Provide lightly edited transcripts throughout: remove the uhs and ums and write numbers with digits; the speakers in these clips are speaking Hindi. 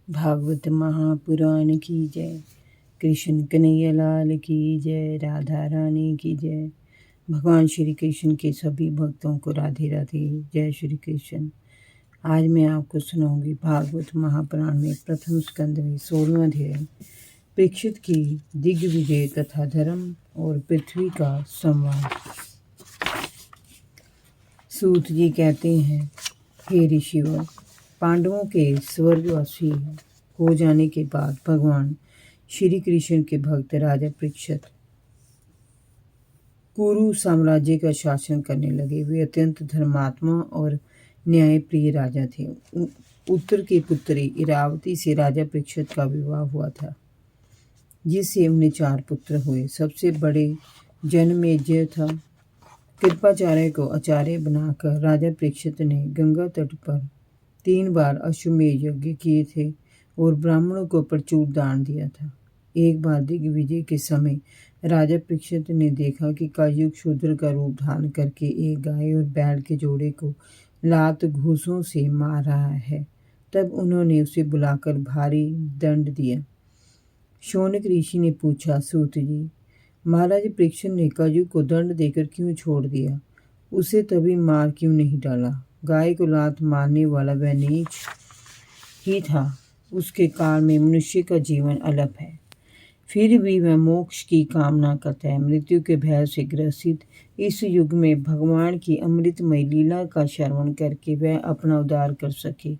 भागवत महापुराण की जय। कृष्ण कन्हैया लाल की जय। राधा रानी की जय। भगवान श्री कृष्ण के सभी भक्तों को राधे राधे। जय श्री कृष्ण। आज मैं आपको सुनाऊंगी भागवत महापुराण में प्रथम स्कंद में 16वां अध्याय परीक्षित की दिग्विजय तथा धर्म और पृथ्वी का संवाद। सूत जी कहते हैं, हे ऋषिवर, पांडवों के स्वर्गवासी हो जाने के बाद भगवान श्री कृष्ण के भक्त राजा परीक्षित कुरु साम्राज्य का शासन करने लगे। वे अत्यंत धर्मात्मा और न्यायप्रिय राजा थे। उत्तर की पुत्री इरावती से राजा परीक्षित का विवाह हुआ था, जिससे उन्हें 4 पुत्र हुए। सबसे बड़े जनमेजय था। कृपाचार्य को आचार्य बनाकर राजा परीक्षित ने गंगा तट पर 3 बार अश्वमेध यज्ञ किए थे और ब्राह्मणों को प्रचुर दान दिया था। एक बार दिग्विजय के समय राजा परीक्षित ने देखा कि कलयुग शूद्र का रूप धारण करके एक गाय और बैल के जोड़े को लात घूसों से मार रहा है। तब उन्होंने उसे बुलाकर भारी दंड दिया। शौनक ऋषि ने पूछा, सूत जी, महाराज परीक्षित ने कलयुग को दंड देकर क्यों छोड़ दिया? उसे तभी मार क्यों नहीं डाला? गाय को लात मारने वाला वह नीच ही था। उसके काल में मनुष्य का जीवन अलप है, फिर भी वह मोक्ष की कामना करता है। मृत्यु के भय से ग्रसित इस युग में भगवान की अमृतमय लीला का श्रवण करके वह अपना उद्धार कर सके,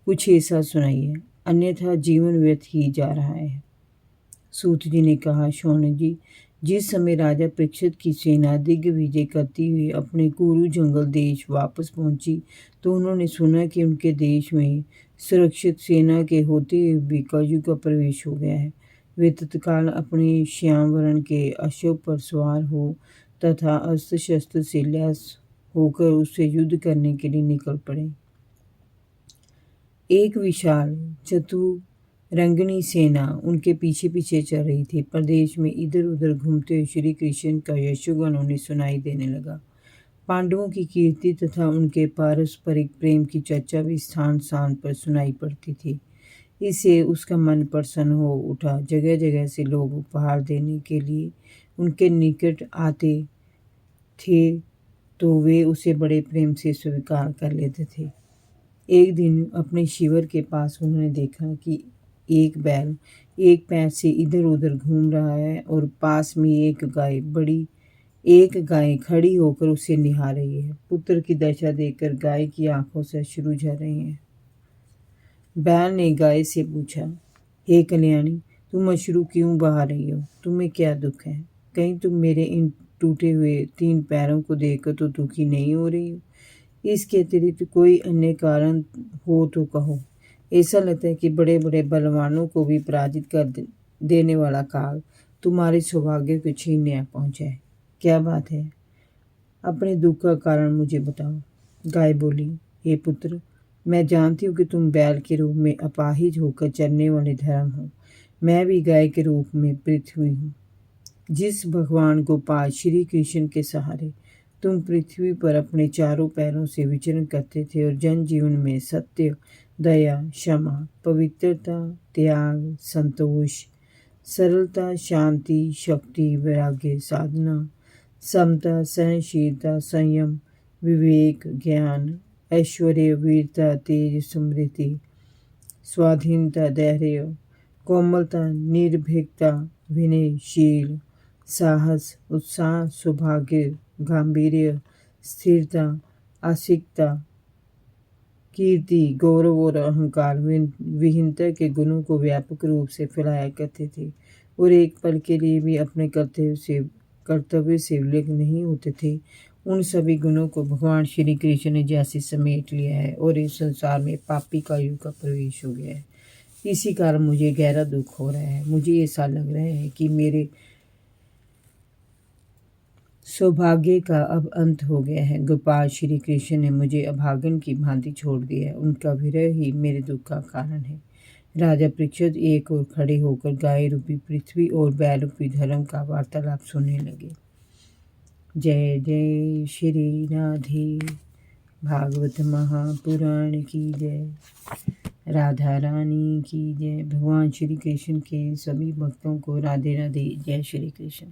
कुछ ऐसा सुनाइए, अन्यथा जीवन व्यर्थ ही जा रहा है। सूत जी ने कहा, शौनक जी, जिस समय राजा परीक्षित की सेना दिग्विजय करती हुई अपने कुरु जंगल देश वापस पहुंची, तो उन्होंने सुना कि उनके देश में सुरक्षित सेना के होते हुए भी कलयुग का प्रवेश हो गया है। वे तत्काल अपने श्याम वर्ण के अश्व पर सवार हो तथा अस्त्र शस्त्र से लैस होकर उससे युद्ध करने के लिए निकल पड़े। एक विशाल चतुरंगिणी सेना उनके पीछे पीछे चल रही थी। प्रदेश में इधर उधर घूमते हुए श्री कृष्ण का यशोगान उन्हें सुनाई देने लगा। पांडवों की कीर्ति तथा उनके पारस्परिक प्रेम की चर्चा भी स्थान स्थान पर सुनाई पड़ती थी। इससे उसका मन प्रसन्न हो उठा। जगह जगह से लोग उपहार देने के लिए उनके निकट आते थे, तो वे उसे बड़े प्रेम से स्वीकार कर लेते थे। एक दिन अपने शिविर के पास उन्होंने देखा कि एक बैल एक पैर से इधर उधर घूम रहा है और पास में एक गाय खड़ी होकर उसे निहार रही है। पुत्र की दशा देखकर गाय की आंखों से अश्रु झर रहे हैं। बैल ने गाय से पूछा, हे कल्याणी, तुम अश्रु क्यों बहा रही हो? तुम्हें क्या दुख है? कहीं तुम मेरे इन टूटे हुए 3 पैरों को देखकर तो दुखी नहीं हो रही हो? इसके अतिरिक्त कोई अन्य कारण हो तो कहो। ऐसा लगता है कि बड़े बड़े बलवानों को भी पराजित कर देने वाला काल तुम्हारे सौभाग्य को छीनने पहुंचा है। क्या बात है? अपने दुख का कारण मुझे बताओ। गाय बोली, हे पुत्र, मैं जानती हूँ कि तुम बैल के रूप में अपाहिज होकर चलने वाले धर्म हो। मैं भी गाय के रूप में पृथ्वी हूँ। जिस भगवान गोपाल श्री कृष्ण के सहारे तुम पृथ्वी पर अपने चारों पैरों से विचरण करते थे और जनजीवन में सत्य, दया, क्षमा, पवित्रता, त्याग, संतोष, सरलता, शांति, शक्ति, वैराग्य, साधना, समता, सहनशीलता, संयम, विवेक, ज्ञान, ऐश्वर्य, वीरता, तेज, स्मृति, स्वाधीनता, धैर्य, कोमलता, निर्भीकता, विनयशील, साहस, उत्साह, सौभाग्य, गांधीर्य, स्थिरता, आसिकता, कीर्ति, गौरव और अहंकार विहीनता के गुणों को व्यापक रूप से फैलाया करते थे और एक पल के लिए भी अपने कर्तव्य से विलग नहीं होते थे। उन सभी गुणों को भगवान श्री कृष्ण ने जैसे समेट लिया है और इस संसार में पापी का युग का प्रवेश हो गया है। इसी कारण मुझे गहरा दुख हो रहा है। मुझे ऐसा लग रहा है कि मेरे सौभाग्य का अब अंत हो गया है। गोपाल श्री कृष्ण ने मुझे अभागन की भांति छोड़ दिया है। उनका विरह ही मेरे दुख का कारण है। राजा परीक्षित एक ओर खड़े होकर गाय रूपी पृथ्वी और बैल रूपी धर्म का वार्तालाप सुनने लगे। जय जय श्री राधे। भागवत महापुराण की जय। राधा रानी की जय। भगवान श्री कृष्ण के सभी भक्तों को राधे राधे, जय श्री कृष्ण।